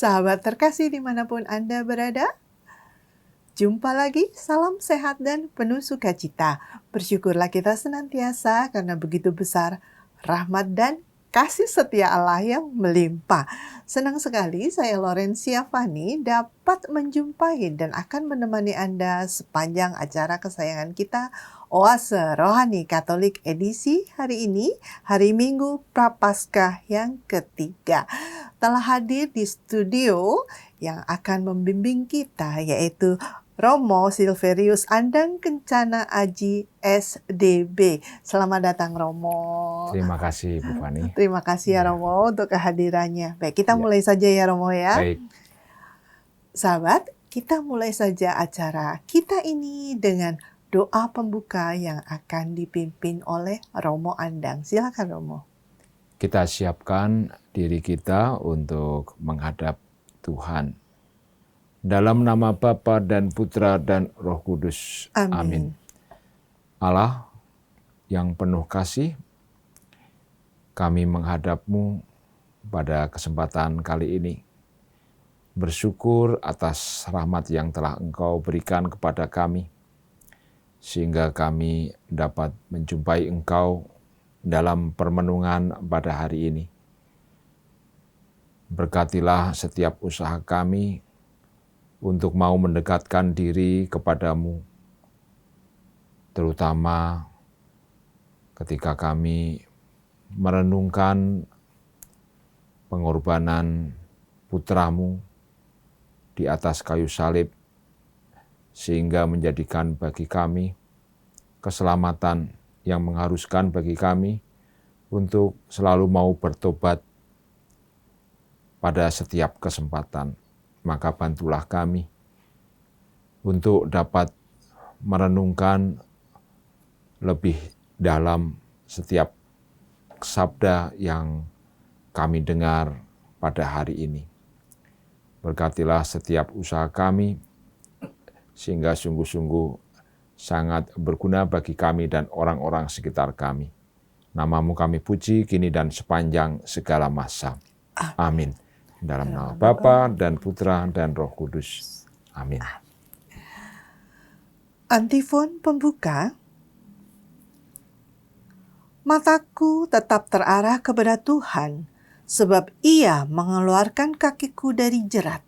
Sahabat terkasih dimanapun Anda berada, jumpa lagi, salam sehat dan penuh sukacita. Bersyukurlah kita senantiasa karena begitu besar rahmat dan kasih setia Allah yang melimpah. Senang sekali saya Laurencia Fani dapat menjumpai dan akan menemani Anda sepanjang acara kesayangan kita, Oase Rohani Katolik edisi hari ini, hari Minggu Prapaskah yang ketiga. Telah hadir di studio yang akan membimbing kita yaitu Romo Silverius Andang Kencana Aji SDB. Selamat datang Romo. Terima kasih Bu Fani. Terima kasih ya Romo untuk kehadirannya. Baik, kita mulai saja ya Romo ya. Baik. Sahabat, kita mulai saja acara kita ini dengan doa pembuka yang akan dipimpin oleh Romo Andang. Silakan Romo. Kita siapkan diri kita untuk menghadap Tuhan. Dalam nama Bapa dan Putra dan Roh Kudus. Amin. Allah yang penuh kasih, kami menghadap-Mu pada kesempatan kali ini. Bersyukur atas rahmat yang telah Engkau berikan kepada kami, sehingga kami dapat menjumpai Engkau dalam permenungan pada hari ini. Berkatilah setiap usaha kami untuk mau mendekatkan diri kepadamu, terutama ketika kami merenungkan pengorbanan putramu di atas kayu salib, sehingga menjadikan bagi kami keselamatan yang mengharuskan bagi kami untuk selalu mau bertobat pada setiap kesempatan. Maka bantulah kami untuk dapat merenungkan lebih dalam setiap sabda yang kami dengar pada hari ini. Berkatilah setiap usaha kami, sehingga sungguh-sungguh sangat berguna bagi kami dan orang-orang sekitar kami. Nama-Mu kami puji kini dan sepanjang segala masa. Amin. Dalam nama Bapa dan Putra dan Roh Kudus. Amin. Antifon pembuka. Mataku tetap terarah kepada Tuhan, sebab Ia mengeluarkan kakiku dari jerat.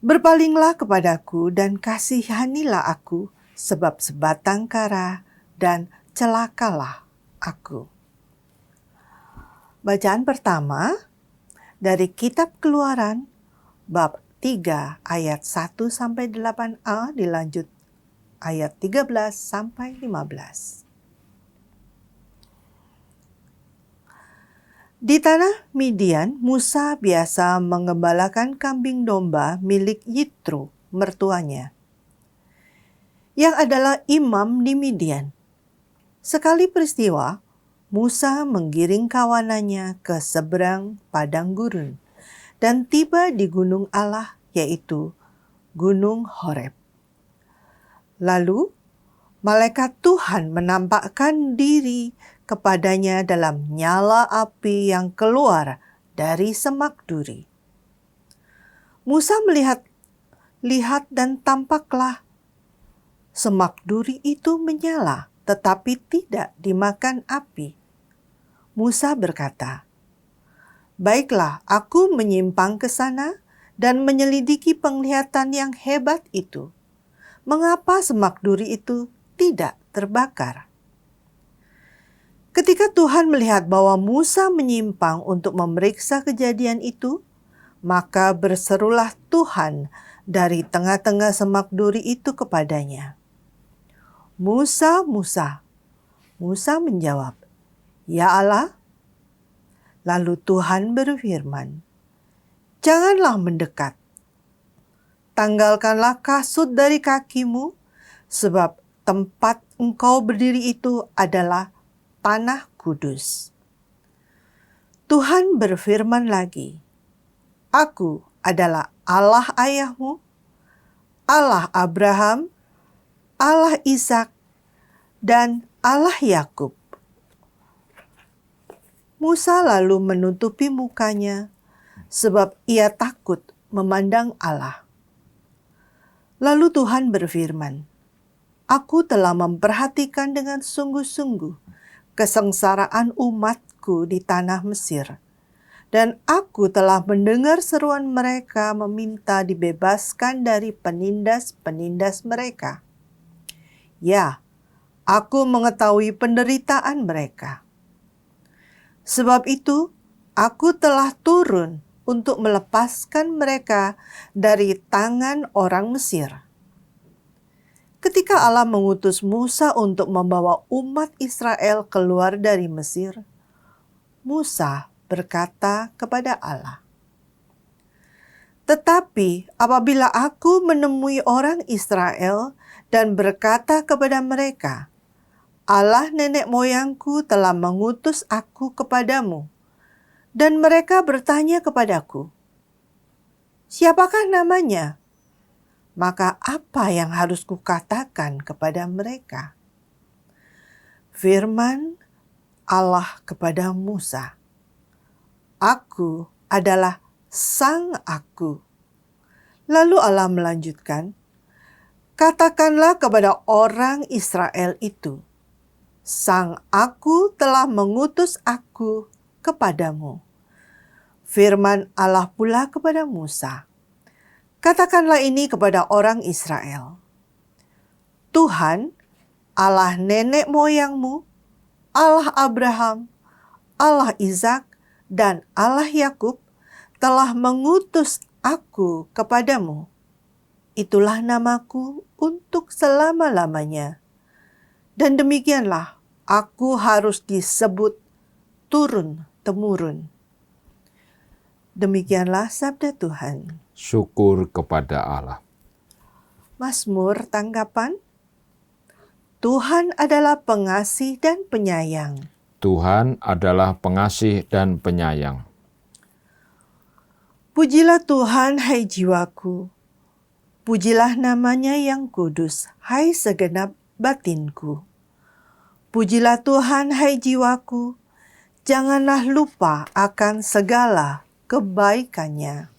Berpalinglah kepadaku dan kasihanilah aku, sebab sebatang kara dan celakalah aku. Bacaan pertama dari Kitab Keluaran bab 3 ayat 1-8a dilanjut ayat 13-15. Di tanah Midian, Musa biasa mengembalakan kambing domba milik Yitro, mertuanya, yang adalah imam di Midian. Sekali peristiwa, Musa menggiring kawanannya ke seberang padang gurun dan tiba di gunung Allah, yaitu Gunung Horeb. Lalu, malaikat Tuhan menampakkan diri kepadanya dalam nyala api yang keluar dari semak duri. Musa melihat dan tampaklah semak duri itu menyala, tetapi tidak dimakan api. Musa berkata, "Baiklah, aku menyimpang ke sana dan menyelidiki penglihatan yang hebat itu. Mengapa semak duri itu tidak terbakar?" Ketika Tuhan melihat bahwa Musa menyimpang untuk memeriksa kejadian itu, maka berserulah Tuhan dari tengah-tengah semak duri itu kepadanya, "Musa, Musa." Musa menjawab, "Ya Allah." Lalu Tuhan berfirman, "Janganlah mendekat. Tanggalkanlah kasut dari kakimu, sebab tempat engkau berdiri itu adalah tanah kudus." Tuhan berfirman lagi, "Aku adalah Allah ayahmu, Allah Abraham, Allah Ishak, dan Allah Yakub." Musa lalu menutupi mukanya, sebab ia takut memandang Allah. Lalu Tuhan berfirman, Aku telah memperhatikan dengan sungguh-sungguh kesengsaraan umatku di tanah Mesir, dan aku telah mendengar seruan mereka meminta dibebaskan dari penindas-penindas mereka. Ya, aku mengetahui penderitaan mereka. Sebab itu, aku telah turun untuk melepaskan mereka dari tangan orang Mesir. Ketika Allah mengutus Musa untuk membawa umat Israel keluar dari Mesir, Musa berkata kepada Allah, "Tetapi apabila aku menemui orang Israel dan berkata kepada mereka, Allah nenek moyangku telah mengutus aku kepadamu, dan mereka bertanya kepadaku, siapakah namanya? Maka apa yang harus kukatakan kepada mereka?" Firman Allah kepada Musa, "Aku adalah Sang Aku." Lalu Allah melanjutkan, "Katakanlah kepada orang Israel itu, Sang Aku telah mengutus aku kepadamu." Firman Allah pula kepada Musa, "Katakanlah ini kepada orang Israel, Tuhan, Allah nenek moyangmu, Allah Abraham, Allah Ishak, dan Allah Yakub telah mengutus aku kepadamu. Itulah namaku untuk selama-lamanya. Dan demikianlah aku harus disebut turun-temurun." Demikianlah sabda Tuhan. Syukur kepada Allah. Mazmur tanggapan. Tuhan adalah pengasih dan penyayang. Tuhan adalah pengasih dan penyayang. Pujilah Tuhan, hai jiwaku. Pujilah namanya yang kudus, hai segenap batinku. Pujilah Tuhan, hai jiwaku. Janganlah lupa akan segala kebaikannya.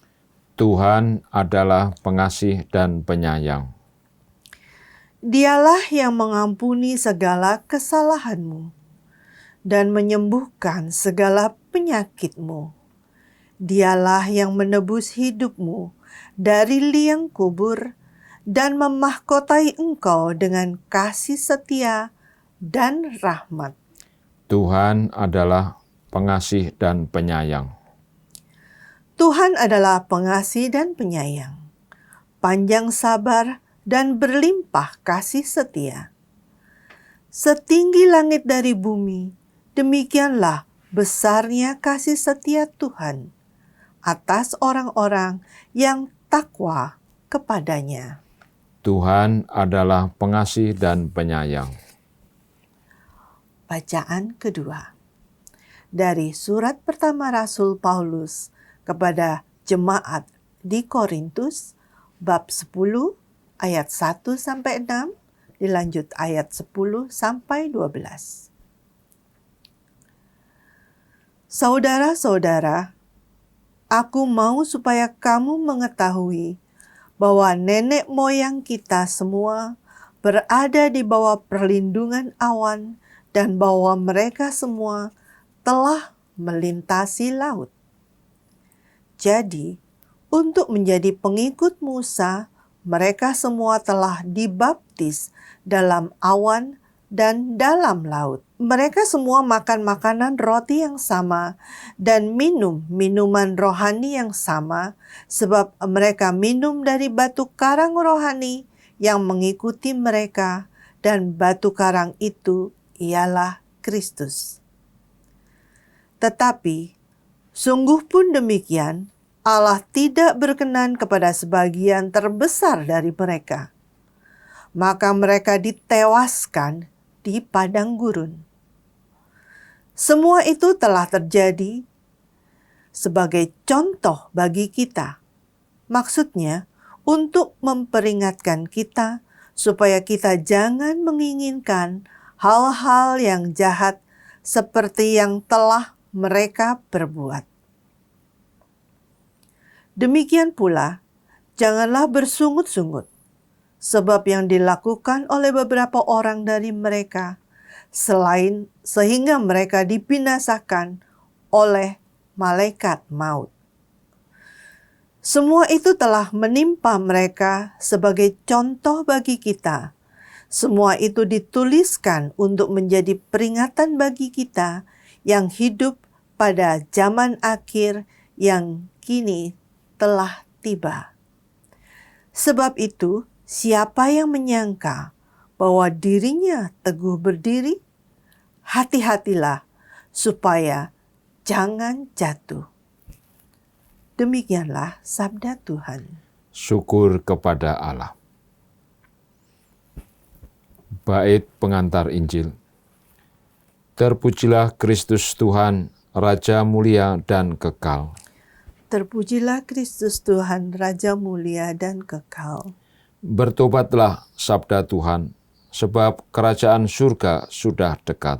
Tuhan adalah pengasih dan penyayang. Dialah yang mengampuni segala kesalahanmu dan menyembuhkan segala penyakitmu. Dialah yang menebus hidupmu dari liang kubur dan memahkotai engkau dengan kasih setia dan rahmat. Tuhan adalah pengasih dan penyayang. Tuhan adalah pengasih dan penyayang, panjang sabar dan berlimpah kasih setia. Setinggi langit dari bumi, demikianlah besarnya kasih setia Tuhan atas orang-orang yang takwa kepadanya. Tuhan adalah pengasih dan penyayang. Bacaan kedua dari surat pertama Rasul Paulus kepada jemaat di Korintus, bab 10 ayat 1 sampai 6, dilanjut ayat 10 sampai 12. Saudara-saudara, aku mau supaya kamu mengetahui bahwa nenek moyang kita semua berada di bawah perlindungan awan dan bahwa mereka semua telah melintasi laut. Jadi, untuk menjadi pengikut Musa, mereka semua telah dibaptis dalam awan dan dalam laut. Mereka semua makan makanan roti yang sama dan minum minuman rohani yang sama, sebab mereka minum dari batu karang rohani yang mengikuti mereka, dan batu karang itu ialah Kristus. Tetapi sungguh pun demikian, Allah tidak berkenan kepada sebagian terbesar dari mereka. Maka mereka ditewaskan di padang gurun. Semua itu telah terjadi sebagai contoh bagi kita. Maksudnya, untuk memperingatkan kita supaya kita jangan menginginkan hal-hal yang jahat seperti yang telah mereka perbuat. Demikian pula, janganlah bersungut-sungut, sebab yang dilakukan oleh beberapa orang dari mereka, sehingga mereka dibinasakan oleh malaikat maut. Semua itu telah menimpa mereka sebagai contoh bagi kita. Semua itu dituliskan untuk menjadi peringatan bagi kita yang hidup pada zaman akhir yang kini telah tiba. Sebab itu, siapa yang menyangka bahwa dirinya teguh berdiri, hati-hatilah supaya jangan jatuh. Demikianlah sabda Tuhan. Syukur kepada Allah. Bait pengantar Injil. Terpujilah Kristus Tuhan, Raja mulia dan kekal. Terpujilah Kristus Tuhan, Raja mulia dan kekal. Bertobatlah, sabda Tuhan, sebab kerajaan surga sudah dekat.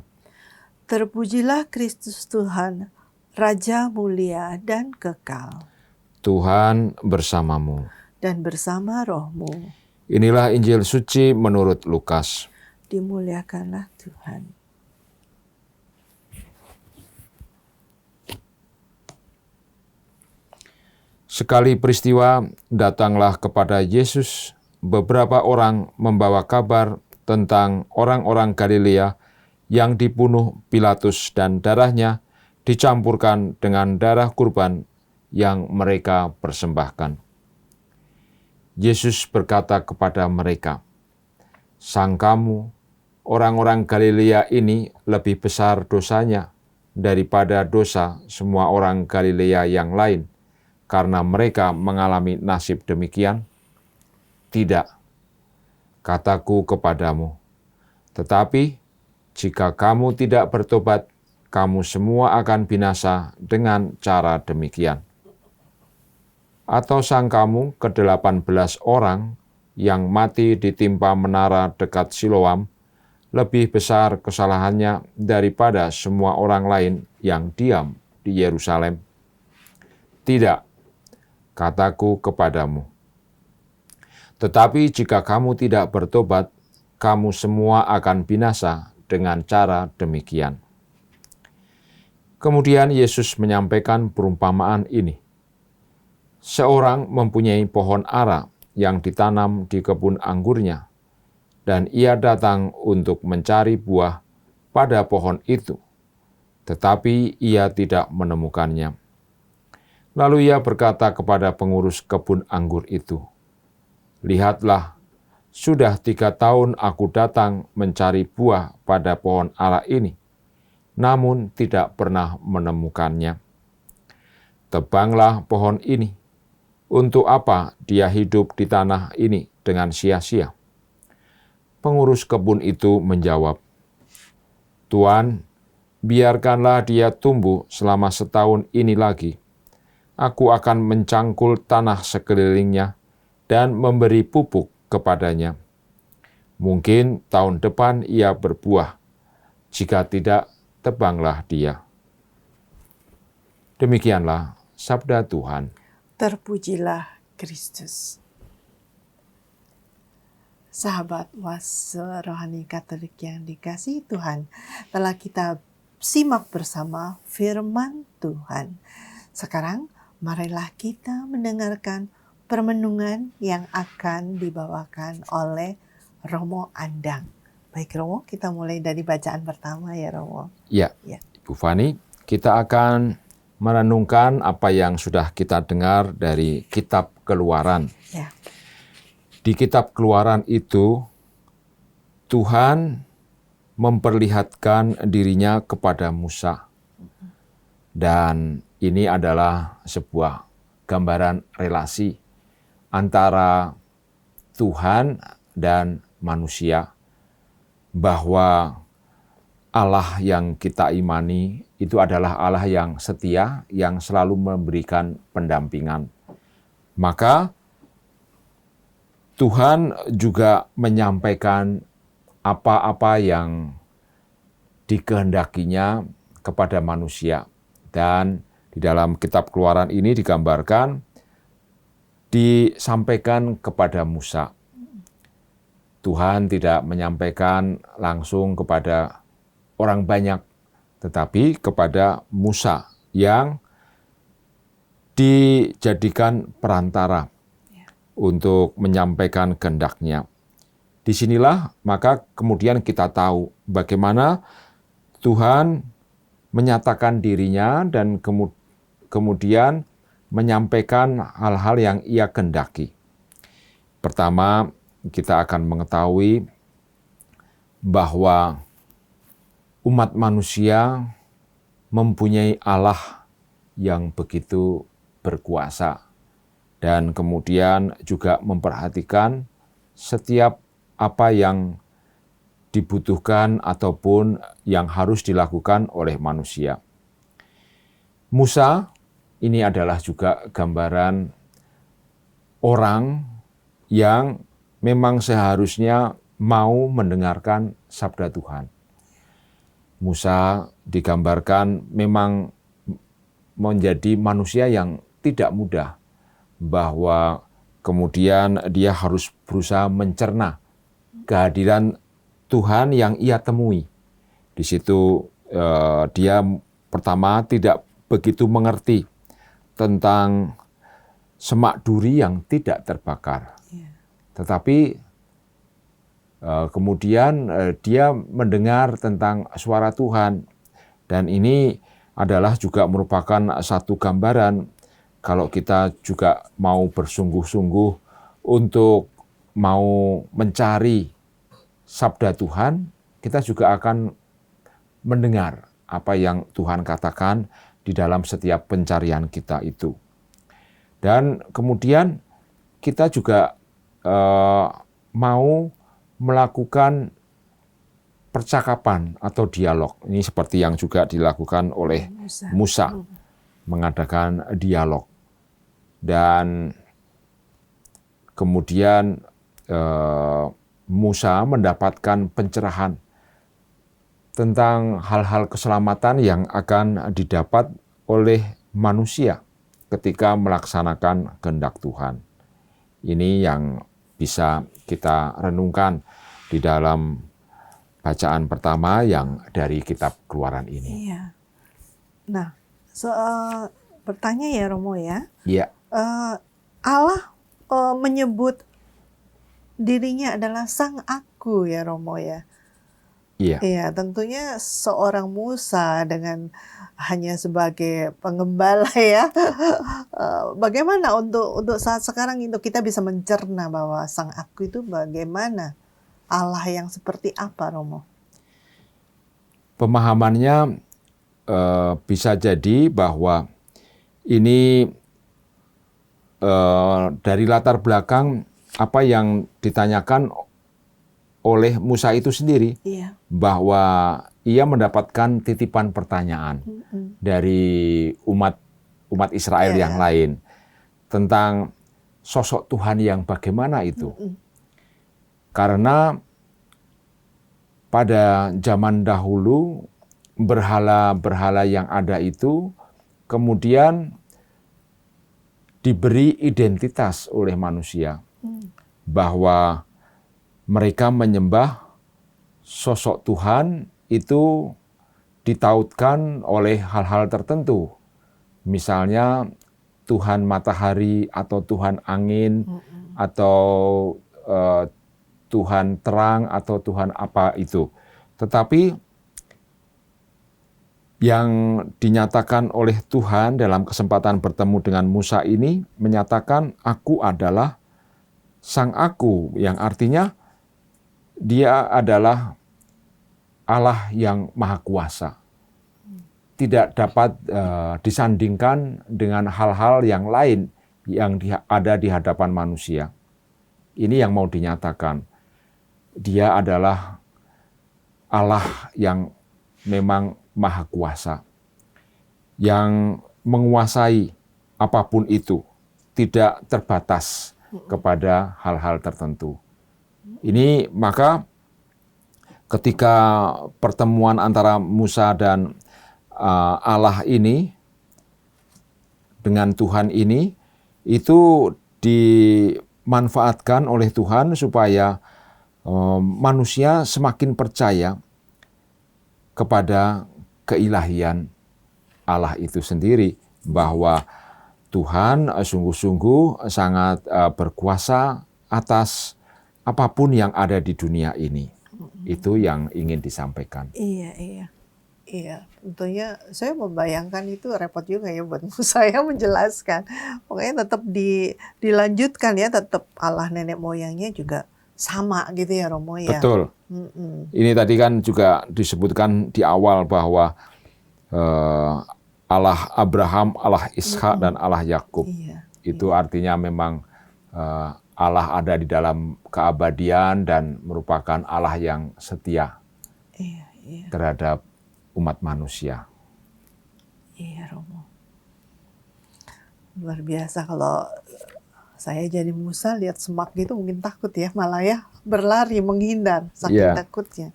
Terpujilah Kristus Tuhan, Raja mulia dan kekal. Tuhan bersamamu. Dan bersama rohmu. Inilah Injil suci menurut Lukas. Dimuliakanlah Tuhan. Sekali peristiwa, datanglah kepada Yesus beberapa orang membawa kabar tentang orang-orang Galilea yang dibunuh Pilatus dan darahnya dicampurkan dengan darah kurban yang mereka persembahkan. Yesus berkata kepada mereka, "Sangkamu orang-orang Galilea ini lebih besar dosanya daripada dosa semua orang Galilea yang lain, karena mereka mengalami nasib demikian? Tidak, kataku kepadamu, tetapi jika kamu tidak bertobat, kamu semua akan binasa dengan cara demikian. Atau sangkamu ke-18 orang yang mati ditimpa menara dekat Siloam lebih besar kesalahannya daripada semua orang lain yang diam di Yerusalem? Tidak, kataku kepadamu. Tetapi jika kamu tidak bertobat, kamu semua akan binasa dengan cara demikian." Kemudian Yesus menyampaikan perumpamaan ini. Seorang mempunyai pohon ara yang ditanam di kebun anggurnya, dan ia datang untuk mencari buah pada pohon itu, tetapi ia tidak menemukannya. Lalu ia berkata kepada pengurus kebun anggur itu, "Lihatlah, sudah 3 tahun aku datang mencari buah pada pohon ara ini, namun tidak pernah menemukannya. Tebanglah pohon ini. Untuk apa dia hidup di tanah ini dengan sia-sia?" Pengurus kebun itu menjawab, "Tuan, biarkanlah dia tumbuh selama 1 tahun ini lagi. Aku akan mencangkul tanah sekelilingnya dan memberi pupuk kepadanya. Mungkin tahun depan ia berbuah. Jika tidak, tebanglah dia." Demikianlah sabda Tuhan. Terpujilah Kristus. Sahabat rohani Katolik yang dikasihi Tuhan, telah kita simak bersama firman Tuhan. Sekarang marilah kita mendengarkan permenungan yang akan dibawakan oleh Romo Andang. Baik Romo, kita mulai dari bacaan pertama ya Romo. Ya, Ibu Fani, kita akan merenungkan apa yang sudah kita dengar dari kitab Keluaran. Ya. Di kitab Keluaran itu, Tuhan memperlihatkan dirinya kepada Musa. Dan ini adalah sebuah gambaran relasi antara Tuhan dan manusia, bahwa Allah yang kita imani itu adalah Allah yang setia, yang selalu memberikan pendampingan. Maka Tuhan juga menyampaikan apa-apa yang dikehendakinya kepada manusia. Dan di dalam kitab Keluaran ini digambarkan disampaikan kepada Musa. Tuhan tidak menyampaikan langsung kepada orang banyak, tetapi kepada Musa yang dijadikan perantara untuk menyampaikan kehendak-Nya. Disinilah maka kemudian kita tahu bagaimana Tuhan menyatakan dirinya dan kemudian menyampaikan hal-hal yang Ia kehendaki. Pertama, kita akan mengetahui bahwa umat manusia mempunyai Allah yang begitu berkuasa dan kemudian juga memperhatikan setiap apa yang dibutuhkan ataupun yang harus dilakukan oleh manusia. Musa ini adalah juga gambaran orang yang memang seharusnya mau mendengarkan sabda Tuhan. Musa digambarkan memang menjadi manusia yang tidak mudah, bahwa kemudian dia harus berusaha mencerna kehadiran Tuhan yang ia temui. Di situ dia pertama tidak begitu mengerti tentang semak duri yang tidak terbakar. Tetapi kemudian dia mendengar tentang suara Tuhan. Dan ini adalah juga merupakan satu gambaran kalau kita juga mau bersungguh-sungguh untuk mau mencari sabda Tuhan, kita juga akan mendengar apa yang Tuhan katakan di dalam setiap pencarian kita itu. Dan kemudian kita juga mau melakukan percakapan atau dialog. Ini seperti yang juga dilakukan oleh Musa, mengadakan dialog. Dan kemudian Musa mendapatkan pencerahan tentang hal-hal keselamatan yang akan didapat oleh manusia ketika melaksanakan kehendak Tuhan. Ini yang bisa kita renungkan di dalam bacaan pertama yang dari kitab Keluaran ini. Iya. Nah, bertanya ya Romo ya. Iya. Allah menyebut dirinya adalah Sang Aku ya Romo ya. Iya. Iya, tentunya seorang Musa dengan hanya sebagai penggembala ya. Bagaimana untuk saat sekarang itu kita bisa mencerna bahwa Sang Aku itu bagaimana? Allah yang seperti apa, Romo? Pemahamannya bisa jadi bahwa ini dari latar belakang apa yang ditanyakan oleh Musa itu sendiri, bahwa ia mendapatkan titipan pertanyaan dari umat Israel yang lain tentang sosok Tuhan yang bagaimana itu. Karena pada zaman dahulu berhala-berhala yang ada itu kemudian diberi identitas oleh manusia, bahwa mereka menyembah sosok Tuhan itu ditautkan oleh hal-hal tertentu. Misalnya Tuhan matahari atau Tuhan angin atau Tuhan terang atau Tuhan apa itu. Tetapi yang dinyatakan oleh Tuhan dalam kesempatan bertemu dengan Musa ini menyatakan aku adalah Sang Aku, yang artinya Dia adalah Allah yang Maha Kuasa. Tidak dapat disandingkan dengan hal-hal yang lain yang ada di hadapan manusia. Ini yang mau dinyatakan. Dia adalah Allah yang memang Maha Kuasa, yang menguasai apapun itu, tidak terbatas kepada hal-hal tertentu. Ini maka ketika pertemuan antara Musa dan Allah ini dengan Tuhan ini, itu dimanfaatkan oleh Tuhan supaya manusia semakin percaya kepada keilahian Allah itu sendiri, bahwa Tuhan sungguh-sungguh sangat berkuasa atas apapun yang ada di dunia ini. Itu yang ingin disampaikan. Iya. Tentunya saya membayangkan itu repot juga ya buat saya menjelaskan. Pokoknya tetap dilanjutkan ya, tetap Allah nenek moyangnya juga sama gitu ya Romo ya. Betul. Ini tadi kan juga disebutkan di awal bahwa Allah Abraham, Allah Ishak, dan Allah Yakub. Itu artinya memang Allah ada di dalam keabadian dan merupakan Allah yang setia terhadap umat manusia. Iya Romo. Luar biasa, kalau saya jadi Musa lihat semak gitu mungkin takut ya, malah ya berlari menghindar saking takutnya.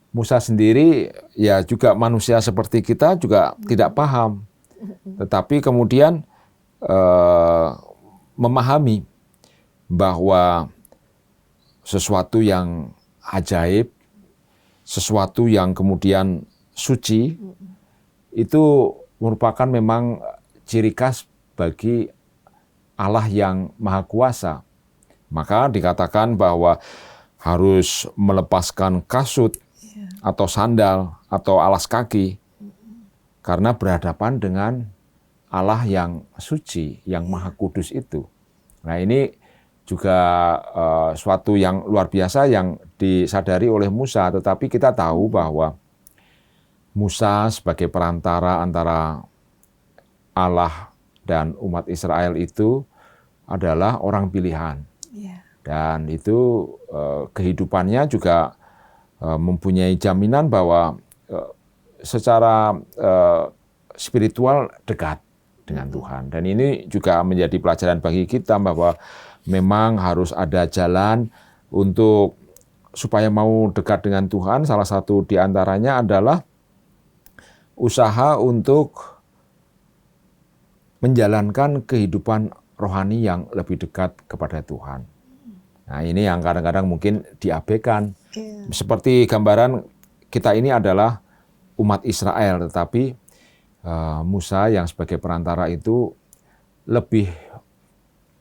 Musa sendiri ya juga manusia seperti kita, juga tidak paham. Tetapi kemudian memahami bahwa sesuatu yang ajaib, sesuatu yang kemudian suci, itu merupakan memang ciri khas bagi Allah yang Maha Kuasa. Maka dikatakan bahwa harus melepaskan kasut atau sandal atau alas kaki, karena berhadapan dengan Allah yang suci, yang Maha Kudus itu. Nah, ini juga suatu yang luar biasa yang disadari oleh Musa, tetapi kita tahu bahwa Musa sebagai perantara antara Allah dan umat Israel itu adalah orang pilihan. Dan itu kehidupannya juga mempunyai jaminan bahwa secara spiritual dekat dengan Tuhan. Dan ini juga menjadi pelajaran bagi kita bahwa memang harus ada jalan untuk supaya mau dekat dengan Tuhan. Salah satu di antaranya adalah usaha untuk menjalankan kehidupan rohani yang lebih dekat kepada Tuhan. Nah, ini yang kadang-kadang mungkin diabaikan. Seperti gambaran kita ini adalah umat Israel, tetapi Musa yang sebagai perantara itu lebih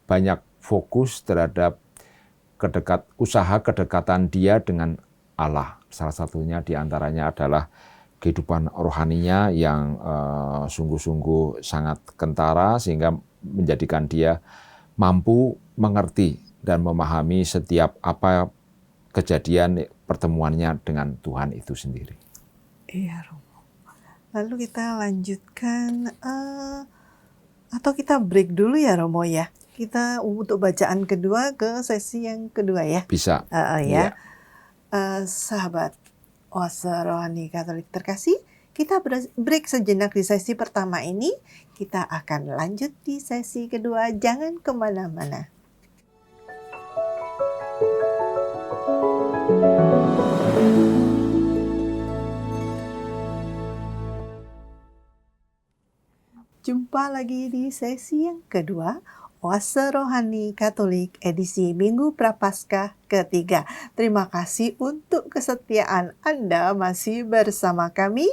banyak fokus terhadap usaha kedekatan dia dengan Allah. Salah satunya di antaranya adalah kehidupan rohaninya yang sungguh-sungguh sangat kentara, sehingga menjadikan dia mampu mengerti dan memahami setiap apa kejadian pertemuannya dengan Tuhan itu sendiri. Iya, Romo. Lalu kita lanjutkan, atau kita break dulu ya Romo ya. Kita untuk bacaan kedua ke sesi yang kedua ya. Bisa. Ya. Sahabat Oase Rohani Katolik terkasih, kita break sejenak di sesi pertama ini. Kita akan lanjut di sesi kedua. Jangan kemana-mana. Jumpa lagi di sesi yang kedua, Oase Rohani Katolik edisi Minggu Prapaskah ketiga. Terima kasih untuk kesetiaan Anda masih bersama kami,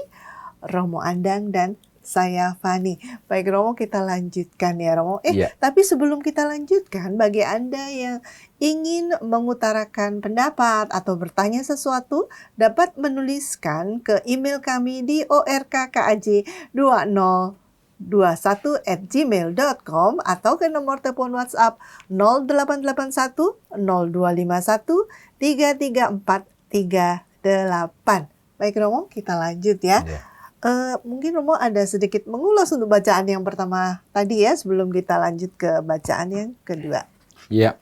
Romo Andang dan saya Fani. Baik Romo, kita lanjutkan ya Romo. Tapi sebelum kita lanjutkan, bagi Anda yang ingin mengutarakan pendapat atau bertanya sesuatu, dapat menuliskan ke email kami di orkkaj2021@gmail.com atau ke nomor telepon WhatsApp 0881 0251 33438. Baik Romo, kita lanjut ya. Mungkin Romo ada sedikit mengulas untuk bacaan yang pertama tadi ya, sebelum kita lanjut ke bacaan yang kedua. Ya,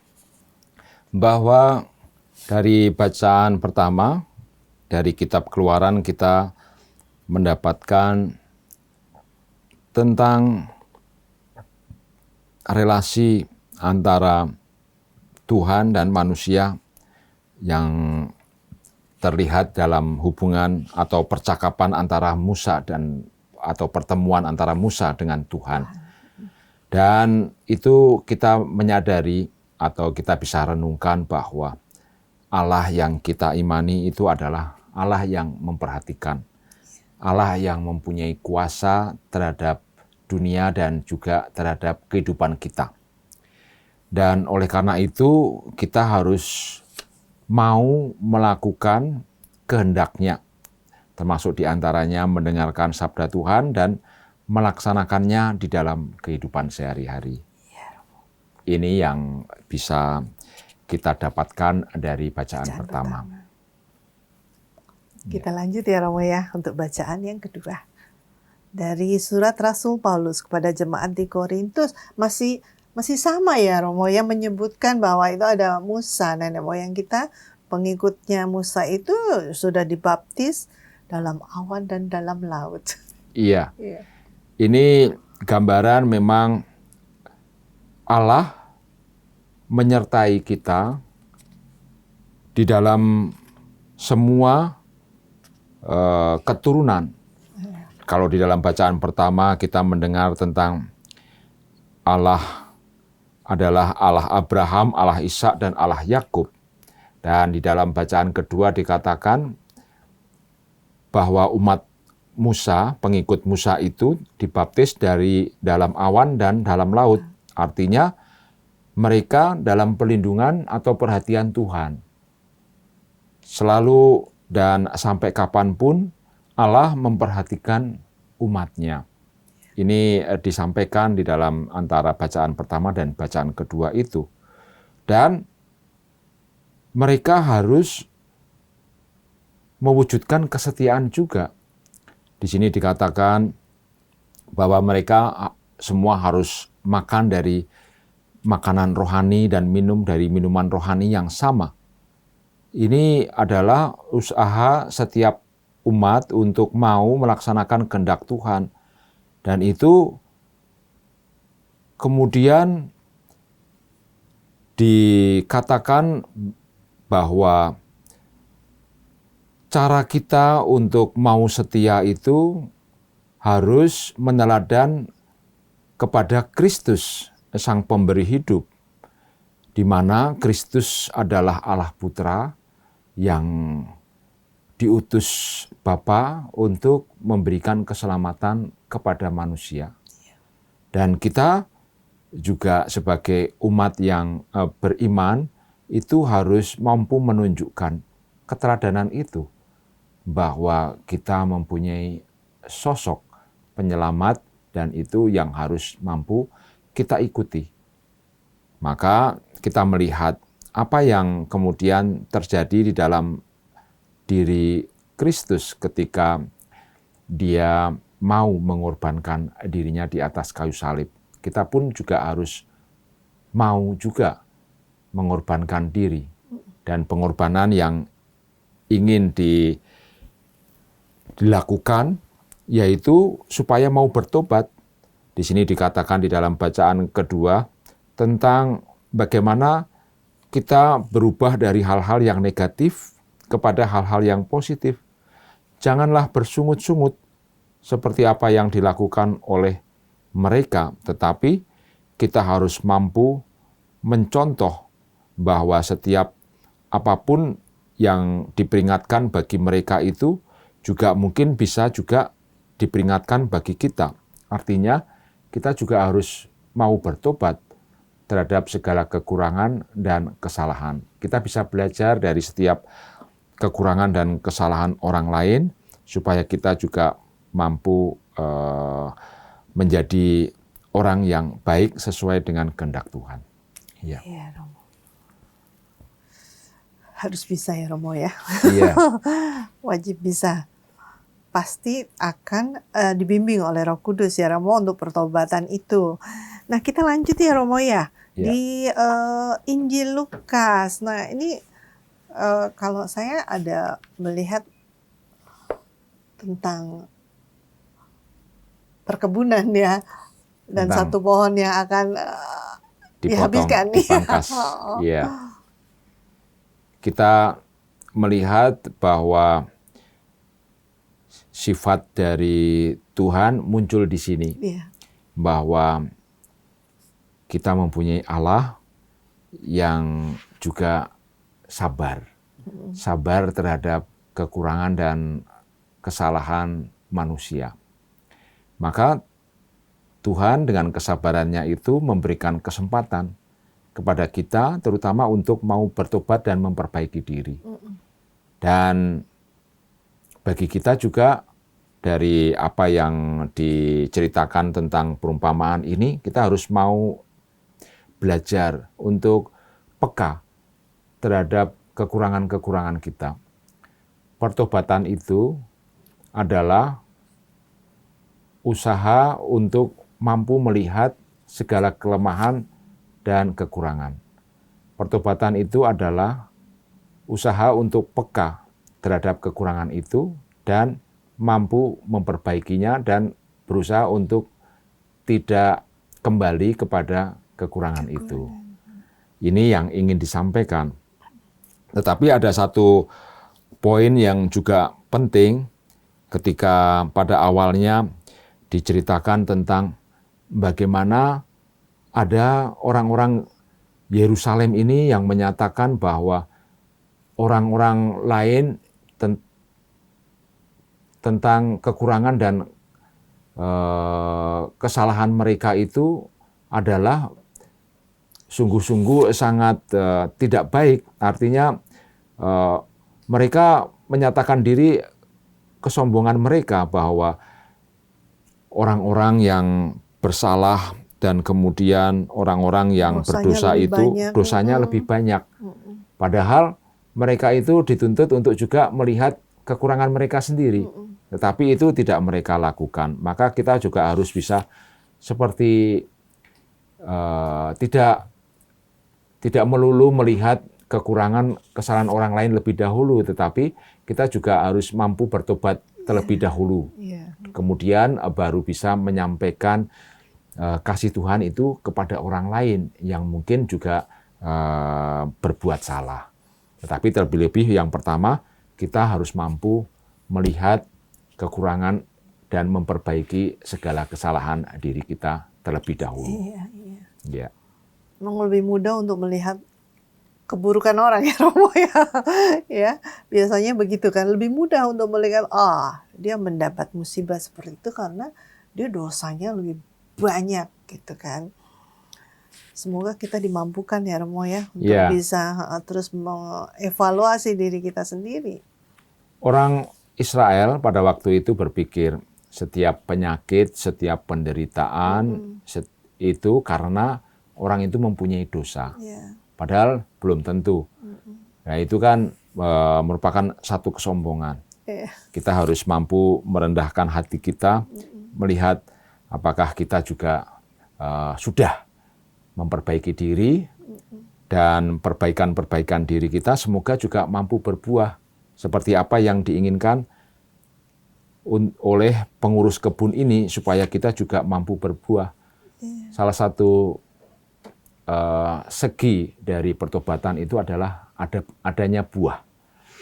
bahwa dari bacaan pertama dari kitab Keluaran kita mendapatkan tentang relasi antara Tuhan dan manusia yang terlihat dalam hubungan atau percakapan antara Musa atau pertemuan antara Musa dengan Tuhan. Dan itu kita menyadari atau kita bisa renungkan bahwa Allah yang kita imani itu adalah Allah yang memperhatikan, Allah yang mempunyai kuasa terhadap dunia dan juga terhadap kehidupan kita. Dan oleh karena itu kita harus mau melakukan kehendaknya, termasuk diantaranya mendengarkan sabda Tuhan dan melaksanakannya di dalam kehidupan sehari-hari. Ini yang bisa kita dapatkan dari bacaan pertama. Kita lanjut ya Romo ya untuk bacaan yang kedua. Dari surat Rasul Paulus kepada jemaat di Korintus masih sama ya Romo yang menyebutkan bahwa itu ada Musa, nenek moyang kita, pengikutnya Musa itu sudah dibaptis dalam awan dan dalam laut. Iya. Ini gambaran memang Allah menyertai kita di dalam semua keturunan. Kalau di dalam bacaan pertama kita mendengar tentang Allah adalah Allah Abraham, Allah Ishak, dan Allah Yakub. Dan di dalam bacaan kedua dikatakan bahwa umat Musa, pengikut Musa itu dibaptis dari dalam awan dan dalam laut. Artinya mereka dalam perlindungan atau perhatian Tuhan. Selalu dan sampai kapanpun Allah memperhatikan umatnya. Ini disampaikan di dalam antara bacaan pertama dan bacaan kedua itu. Dan mereka harus mewujudkan kesetiaan juga. Di sini dikatakan bahwa mereka semua harus makan dari makanan rohani dan minum dari minuman rohani yang sama. Ini adalah usaha setiap umat untuk mau melaksanakan kehendak Tuhan. Dan itu kemudian dikatakan bahwa cara kita untuk mau setia itu harus meneladan kepada Kristus, Sang Pemberi hidup, di mana Kristus adalah Allah Putra yang diutus Bapa untuk memberikan keselamatan kepada manusia. Dan kita juga sebagai umat yang beriman itu harus mampu menunjukkan keteladanan itu, bahwa kita mempunyai sosok penyelamat dan itu yang harus mampu kita ikuti. Maka kita melihat apa yang kemudian terjadi di dalam diri Kristus ketika dia mau mengorbankan dirinya di atas kayu salib. Kita pun juga harus mau juga mengorbankan diri. Dan pengorbanan yang ingin dilakukan yaitu supaya mau bertobat. Di sini dikatakan di dalam bacaan kedua tentang bagaimana kita berubah dari hal-hal yang negatif kepada hal-hal yang positif. Janganlah bersungut-sungut seperti apa yang dilakukan oleh mereka, tetapi kita harus mampu mencontoh bahwa setiap apapun yang diperingatkan bagi mereka itu juga mungkin bisa juga diperingatkan bagi kita. Artinya kita juga harus mau bertobat terhadap segala kekurangan dan kesalahan. Kita bisa belajar dari setiap kekurangan dan kesalahan orang lain supaya kita juga mampu menjadi orang yang baik sesuai dengan kehendak Tuhan. Iya, Romo. Harus bisa ya Romo ya. Iya. Wajib bisa. Pasti akan dibimbing oleh Roh Kudus ya Romo untuk pertobatan itu. Nah kita lanjut ya Romo ya. Di Injil Lukas. Nah ini kalau saya ada melihat tentang perkebunan ya. Dan tentang satu pohon yang akan dihabiskan. Dipangkas. Iya. Kita melihat bahwa sifat dari Tuhan muncul di sini. Bahwa kita mempunyai Allah yang juga sabar. Sabar terhadap kekurangan dan kesalahan manusia. Maka Tuhan dengan kesabarannya itu memberikan kesempatan kepada kita, terutama untuk mau bertobat dan memperbaiki diri. Dan bagi kita juga dari apa yang diceritakan tentang perumpamaan ini, kita harus mau belajar untuk peka terhadap kekurangan-kekurangan kita. Pertobatan itu adalah usaha untuk mampu melihat segala kelemahan dan kekurangan. Pertobatan itu adalah usaha untuk peka terhadap kekurangan itu dan mampu memperbaikinya dan berusaha untuk tidak kembali kepada kekurangan itu. Ini yang ingin disampaikan. Tetapi ada satu poin yang juga penting ketika pada awalnya diceritakan tentang bagaimana ada orang-orang Yerusalem ini yang menyatakan bahwa orang-orang lain tentang kekurangan dan kesalahan mereka itu adalah sungguh-sungguh sangat tidak baik. Artinya mereka menyatakan diri kesombongan mereka bahwa orang-orang yang bersalah dan kemudian orang-orang yang berdosa itu dosanya lebih banyak. Padahal mereka itu dituntut untuk juga melihat kekurangan mereka sendiri. Tetapi itu tidak mereka lakukan. Maka kita juga harus bisa seperti tidak melulu melihat kekurangan kesalahan orang lain lebih dahulu, tetapi kita juga harus mampu bertobat terlebih dahulu. Kemudian baru bisa menyampaikan kasih Tuhan itu kepada orang lain yang mungkin juga berbuat salah. Tetapi terlebih-lebih yang pertama, kita harus mampu melihat kekurangan dan memperbaiki segala kesalahan diri kita terlebih dahulu. Iya. Memang lebih mudah untuk melihat keburukan orang ya Romo ya. Ya, biasanya begitu kan, lebih mudah untuk melihat dia mendapat musibah seperti itu karena dia dosanya lebih banyak gitu kan. Semoga kita dimampukan ya Romo ya untuk bisa terus mengevaluasi diri kita sendiri. Orang Israel pada waktu itu berpikir setiap penyakit, setiap penderitaan itu karena orang itu mempunyai dosa. Padahal belum tentu. Nah itu kan merupakan satu kesombongan. Kita harus mampu merendahkan hati kita, melihat apakah kita juga sudah memperbaiki diri, dan perbaikan-perbaikan diri kita semoga juga mampu berbuah seperti apa yang diinginkan oleh pengurus kebun ini supaya kita juga mampu berbuah. Salah satu segi dari pertobatan itu adalah adanya buah.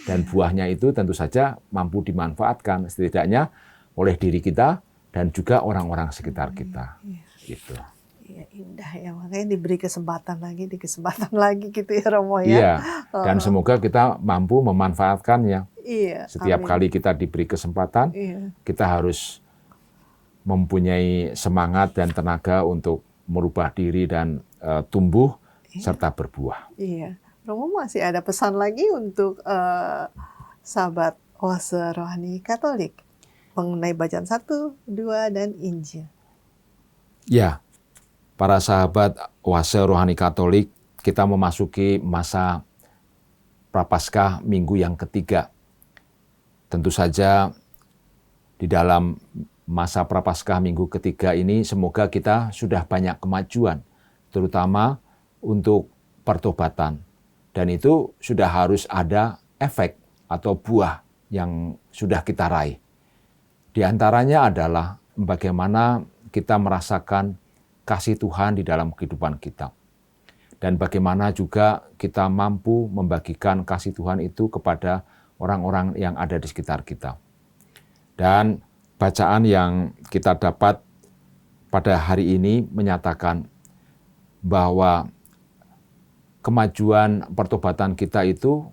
Dan buahnya itu tentu saja mampu dimanfaatkan setidaknya oleh diri kita dan juga orang-orang sekitar kita. Gitu. Iya, indah ya, makanya diberi kesempatan lagi gitu ya Romo ya. Iya, dan semoga kita mampu memanfaatkannya. Setiap amin. kali kita diberi kesempatan, kita harus mempunyai semangat dan tenaga untuk merubah diri dan tumbuh serta berbuah. Iya, Romo masih ada pesan lagi untuk sahabat Oase Rohani Katolik mengenai bacaan 1, 2, dan Injil. Ya, para sahabat Oase Rohani Katolik, kita memasuki masa Prapaskah minggu yang ketiga. Tentu saja di dalam masa Prapaskah minggu ketiga ini semoga kita sudah banyak kemajuan, terutama untuk pertobatan. Dan itu sudah harus ada efek atau buah yang sudah kita raih. Di antaranya adalah bagaimana kita merasakan kasih Tuhan di dalam kehidupan kita. Dan bagaimana juga kita mampu membagikan kasih Tuhan itu kepada orang-orang yang ada di sekitar kita. Dan bacaan yang kita dapat pada hari ini menyatakan bahwa kemajuan pertobatan kita itu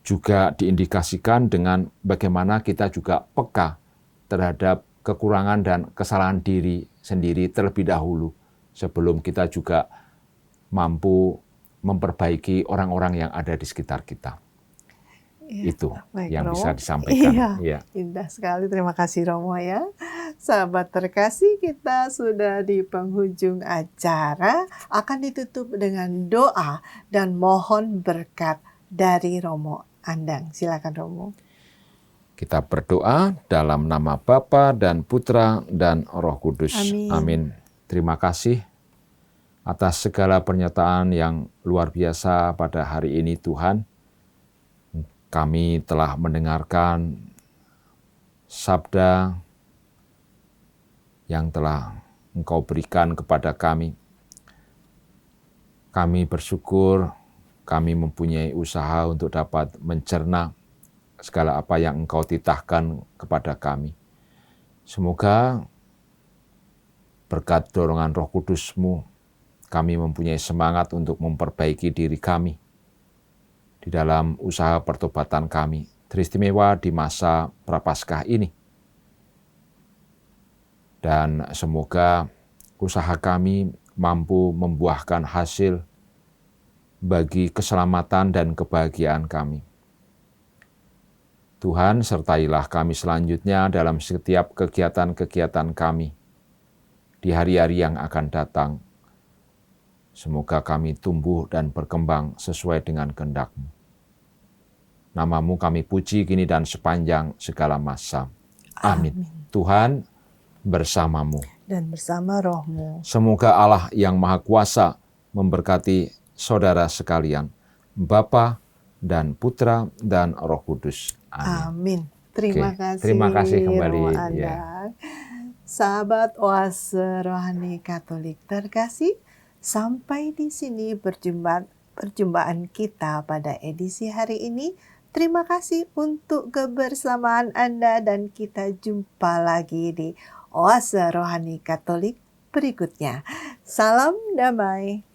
juga diindikasikan dengan bagaimana kita juga peka terhadap kekurangan dan kesalahan diri sendiri terlebih dahulu sebelum kita juga mampu memperbaiki orang-orang yang ada di sekitar kita. Iya, Itu baik, yang Romo. bisa disampaikan. Iya, Ya. indah sekali. Terima kasih Romo ya. Sahabat terkasih, kita sudah di penghujung acara. Akan ditutup dengan doa dan mohon berkat dari Romo Andang. Silakan Romo. Kita berdoa dalam nama Bapa dan Putra dan Roh Kudus. Amin. Amin. Terima kasih atas segala pernyataan yang luar biasa pada hari ini Tuhan. Kami telah mendengarkan sabda yang telah Engkau berikan kepada kami. Kami bersyukur kami mempunyai usaha untuk dapat mencerna segala apa yang Engkau titahkan kepada kami. Semoga berkat dorongan Roh Kudus-Mu, kami mempunyai semangat untuk memperbaiki diri kami di dalam usaha pertobatan kami, teristimewa di masa Prapaskah ini. Dan semoga usaha kami mampu membuahkan hasil bagi keselamatan dan kebahagiaan kami. Tuhan, sertailah kami selanjutnya dalam setiap kegiatan-kegiatan kami di hari-hari yang akan datang. Semoga kami tumbuh dan berkembang sesuai dengan kehendak-Mu. Nama-Mu kami puji kini dan sepanjang segala masa. Amin. Tuhan bersamamu. Dan bersama Roh-Mu. Semoga Allah yang Maha Kuasa memberkati saudara sekalian, Bapa dan Putra dan Roh Kudus. Amin. Amin. Terima kasih. Terima kasih kembali. Romo Andang. Sahabat Oase Rohani Katolik terkasih, sampai di sini perjumpaan kita pada edisi hari ini. Terima kasih untuk kebersamaan Anda dan kita jumpa lagi di Oase Rohani Katolik berikutnya. Salam damai.